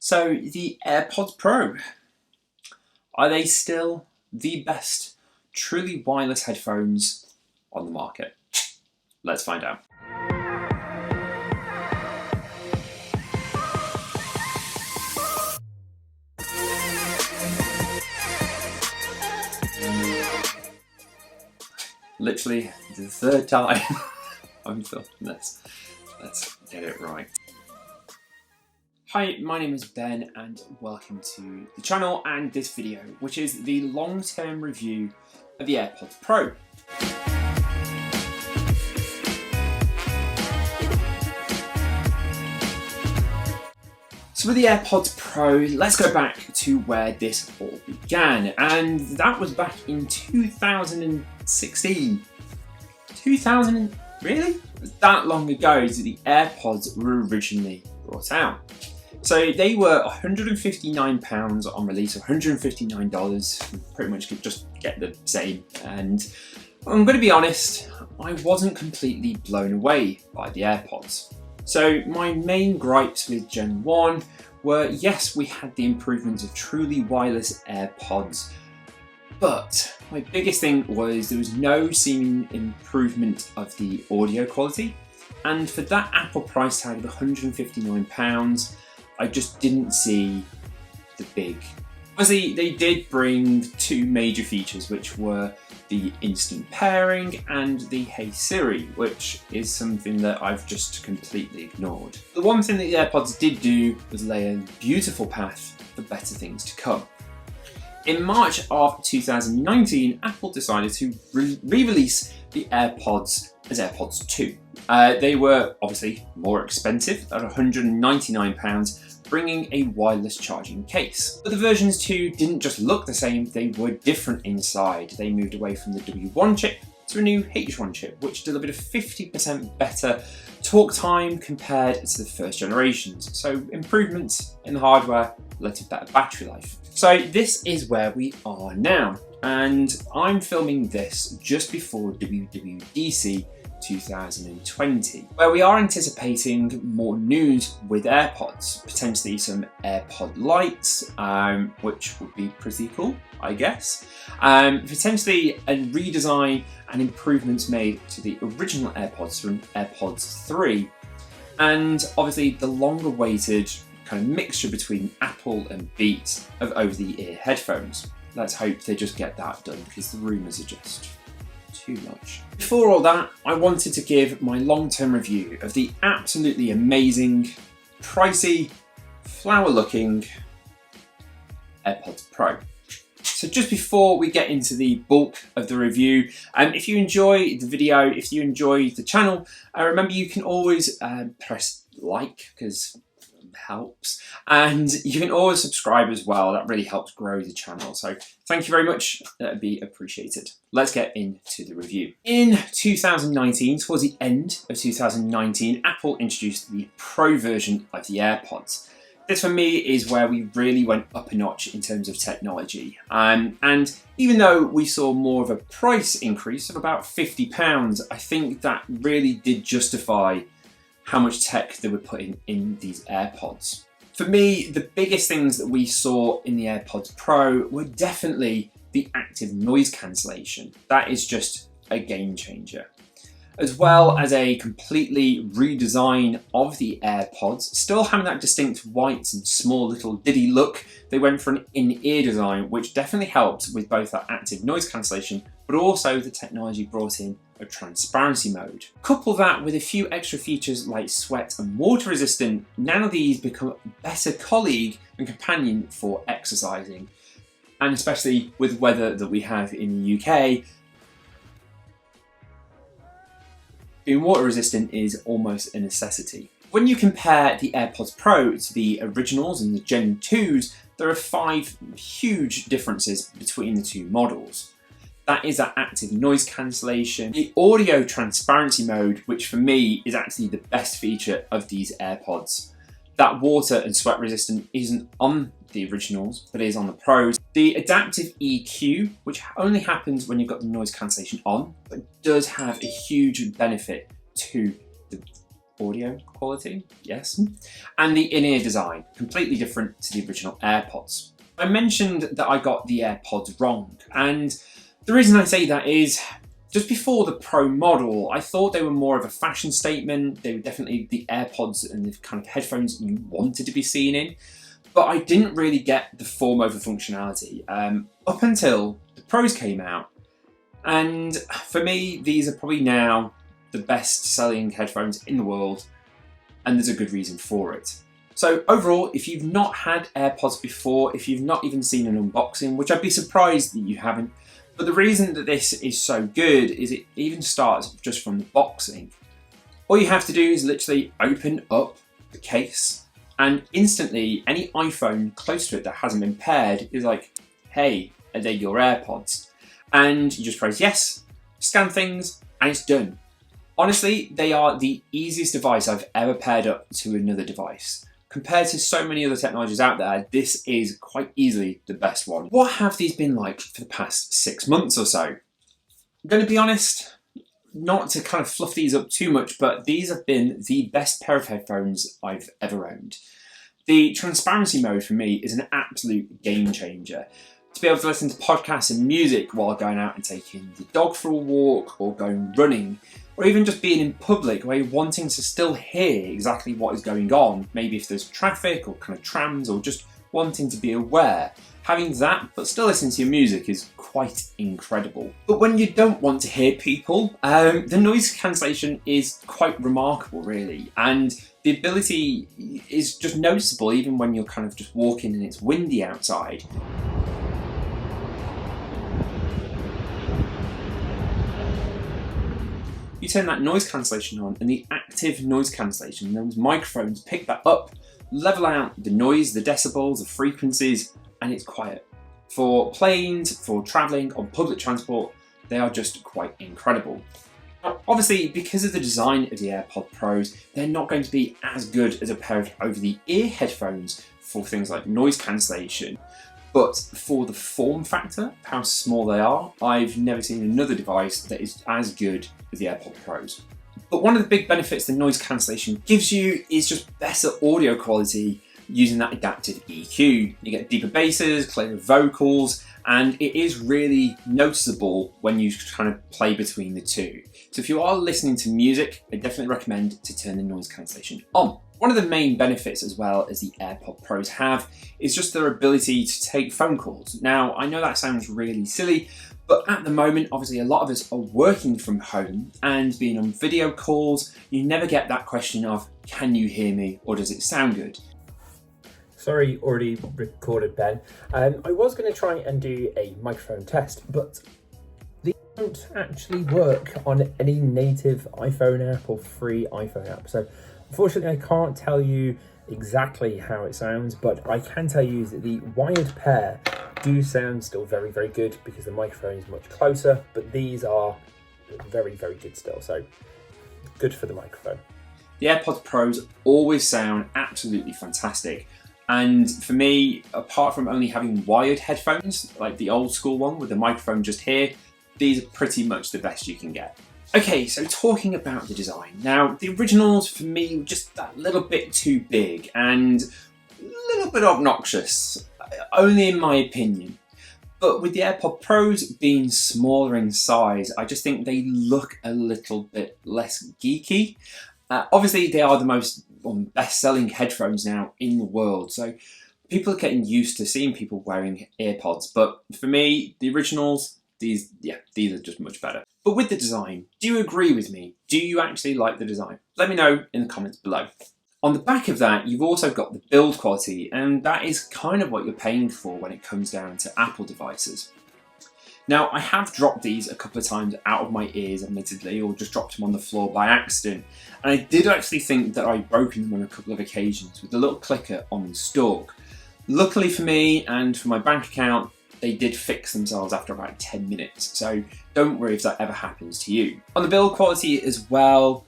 So the AirPods Pro, are they still the best truly wireless headphones on the market? Let's find out. Literally the third time I'm filming this. Let's get it right. Hi, my name is Ben and welcome to the channel and this video, which is the long-term review of the AirPods Pro. So with the AirPods Pro, let's go back to where this all began, and that was back in 2016. Really? It was that long ago that the AirPods were originally brought out. So they were £159 on release, $159, pretty much could just get the same. And I'm going to be honest, I wasn't completely blown away by the AirPods. So my main gripes with Gen 1 were, yes, we had the improvements of truly wireless AirPods, but my biggest thing was there was no seeming improvement of the audio quality. And for that Apple price tag of £159, I just didn't see the big. Obviously, they did bring two major features, which were the instant pairing and the Hey Siri, which is something that I've just completely ignored. The one thing that the AirPods did do was lay a beautiful path for better things to come. In March of 2019, Apple decided to re-release the AirPods as AirPods 2. They were obviously more expensive at £199, bringing a wireless charging case. But the versions 2 didn't just look the same, they were different inside. They moved away from the W1 chip to a new H1 chip, which delivered a 50% better talk time compared to the first generations. So improvements in the hardware led to better battery life. So this is where we are now, and I'm filming this just before WWDC 2020, where we are anticipating more news with AirPods, potentially some AirPod lights, which would be pretty cool, I guess. Potentially a redesign and improvements made to the original AirPods from AirPods 3, and obviously the longer awaited kind of mixture between Apple and Beats of over-the-ear headphones. Let's hope they just get that done, because the rumours are just too much. Before all that, I wanted to give my long-term review of the absolutely amazing, pricey, flower-looking AirPods Pro. So just before we get into the bulk of the review, if you enjoy the video, if you enjoy the channel, remember you can always press like, because helps, and you can always subscribe as well. That really helps grow the channel, so thank you very much, that'd be appreciated. Let's get into the review. In 2019, towards the end of 2019, Apple introduced the Pro version of the AirPods. This for me is where we really went up a notch in terms of technology, and even though we saw more of a price increase of about £50, I think that really did justify how much tech they were putting in these AirPods. For me, the biggest things that we saw in the AirPods Pro were definitely the active noise cancellation. That is just a game changer. As well as a completely redesign of the AirPods, still having that distinct white and small little diddy look, they went for an in-ear design, which definitely helped with both that active noise cancellation, but also the technology brought in a transparency mode. Couple that with a few extra features like sweat and water resistant, now these become a better colleague and companion for exercising. And especially with weather that we have in the UK, being water resistant is almost a necessity. When you compare the AirPods Pro to the originals and the Gen 2s, there are 5 huge differences between the two models. That is that active noise cancellation, the audio transparency mode, which for me is actually the best feature of these AirPods. That water and sweat resistant isn't on the originals, but is on the Pros. The adaptive EQ, which only happens when you've got the noise cancellation on, but does have a huge benefit to the audio quality, yes, and the in-ear design, completely different to the original AirPods. I mentioned that I got the AirPods wrong, and the reason I say that is just before the Pro model, I thought they were more of a fashion statement. They were definitely the AirPods and the kind of headphones you wanted to be seen in, but I didn't really get the form over functionality up until the Pros came out. And for me, these are probably now the best selling headphones in the world, and there's a good reason for it. So overall, if you've not had AirPods before, if you've not even seen an unboxing, which I'd be surprised that you haven't, but the reason that this is so good is it even starts just from the boxing. All you have to do is literally open up the case, and instantly any iPhone close to it that hasn't been paired is like, hey, are they your AirPods? And you just press yes, scan things, and it's done. Honestly, they are the easiest device I've ever paired up to another device. Compared to so many other technologies out there, this is quite easily the best one. What have these been like for the past 6 months or so? I'm going to be honest, not to kind of fluff these up too much, but these have been the best pair of headphones I've ever owned. The transparency mode for me is an absolute game changer. To be able to listen to podcasts and music while going out and taking the dog for a walk or going running, or even just being in public where you're wanting to still hear exactly what is going on, maybe if there's traffic or kind of trams or just wanting to be aware. Having that but still listening to your music is quite incredible. But when you don't want to hear people, the noise cancellation is quite remarkable really, and the ability is just noticeable even when you're kind of just walking and it's windy outside. You turn that noise cancellation on and the active noise cancellation, those microphones pick that up, level out the noise, the decibels, the frequencies, and it's quiet. For planes, for travelling on public transport, they are just quite incredible. Now, obviously, because of the design of the AirPod Pros, they're not going to be as good as a pair of over-the-ear headphones for things like noise cancellation. But for the form factor, how small they are, I've never seen another device that is as good as the AirPod Pros. But one of the big benefits the noise cancellation gives you is just better audio quality using that adaptive EQ. You get deeper basses, clearer vocals, and it is really noticeable when you kind of play between the two. So if you are listening to music, I definitely recommend to turn the noise cancellation on. One of the main benefits as well as the AirPod Pros have is just their ability to take phone calls. Now, I know that sounds really silly, but at the moment, obviously a lot of us are working from home and being on video calls, you never get that question of, can you hear me or does it sound good? Sorry, already recorded, Ben. I was going to try and do a microphone test, but these don't actually work on any native iPhone app or free iPhone app. So unfortunately, I can't tell you exactly how it sounds, but I can tell you that the wired pair do sound still very, very good because the microphone is much closer, but these are very, very good still. So good for the microphone. The AirPods Pros always sound absolutely fantastic. And for me, apart from only having wired headphones, like the old school one with the microphone just here, these are pretty much the best you can get. Okay, so talking about the design. Now, the originals for me were just that little bit too big and a little bit obnoxious, only in my opinion. But with the AirPod Pros being smaller in size, I just think they look a little bit less geeky. Obviously, they are the most best-selling headphones now in the world, so people are getting used to seeing people wearing AirPods. But for me, the originals, these are just much better. But with the design, do you agree with me? Do you actually like the design? Let me know in the comments below. On the back of that, you've also got the build quality, and that is kind of what you're paying for when it comes down to Apple devices. Now, I have dropped these a couple of times out of my ears, admittedly, or just dropped them on the floor by accident. And I did actually think that I'd broken them on a couple of occasions with the little clicker on the stalk. Luckily for me and for my bank account, they did fix themselves after about 10 minutes. So don't worry if that ever happens to you. On the build quality as well,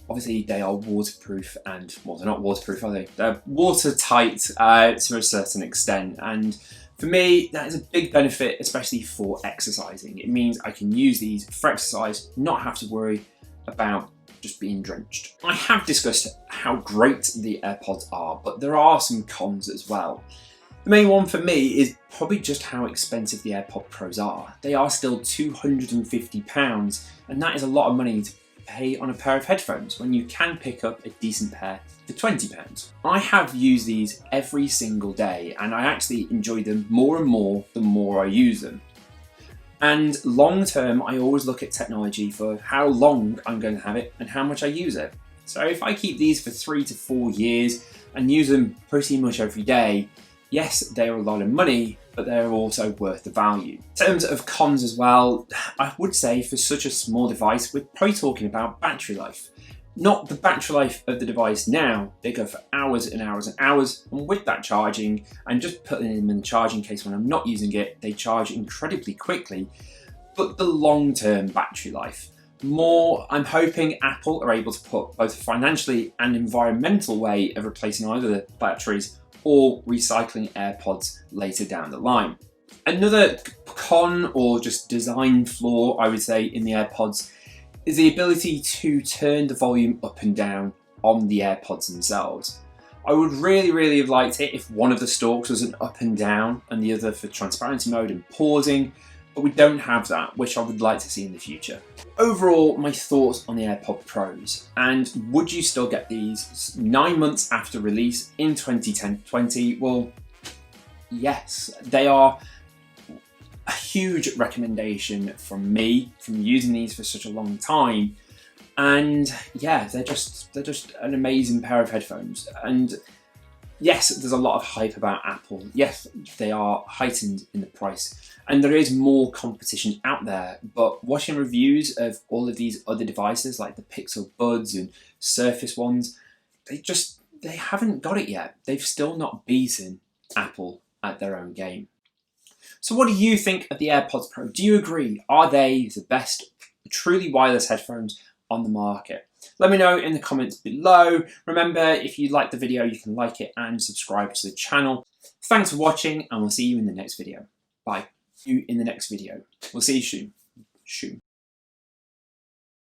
obviously they are waterproof and, well, they're not waterproof, are they? They're watertight to a certain extent. And for me, that is a big benefit, especially for exercising. It means I can use these for exercise, not have to worry about just being drenched. I have discussed how great the AirPods are, but there are some cons as well. The main one for me is probably just how expensive the AirPod Pros are. They are still £250, and that is a lot of money to pay on a pair of headphones when you can pick up a decent pair for £20. I have used these every single day, and I actually enjoy them more and more the more I use them. And long term, I always look at technology for how long I'm going to have it and how much I use it. So if I keep these for 3 to 4 years and use them pretty much every day, yes, they are a lot of money, but they're also worth the value. In terms of cons as well, I would say for such a small device, we're probably talking about battery life. Not the battery life of the device now, they go for hours and hours and hours, and with that charging, and just putting them in the charging case when I'm not using it, they charge incredibly quickly. But the long-term battery life, I'm hoping Apple are able to put both a financially and environmental way of replacing either the batteries or recycling AirPods later down the line. Another con or just design flaw, I would say, in the AirPods is the ability to turn the volume up and down on the AirPods themselves. I would really have liked it if one of the stalks was an up and down and the other for transparency mode and pausing, but we don't have that, which I would like to see in the future. Overall, my thoughts on the AirPod Pros, and would you still get these 9 months after release in 2020? Well, yes, they are a huge recommendation from me, from using these for such a long time. And yeah, they're just an amazing pair of headphones. And yes, there's a lot of hype about Apple. Yes, they are heightened in the price, and there is more competition out there. But watching reviews of all of these other devices like the Pixel Buds and Surface ones, they haven't got it yet. They've still not beaten Apple at their own game. So what do you think of the AirPods Pro? Do you agree? Are they the best truly wireless headphones on the market? Let me know in the comments below. Remember, if you like the video, you can like it and subscribe to the channel. Thanks for watching, and we'll see you in the next video. Bye. See you in the next video. We'll see you soon.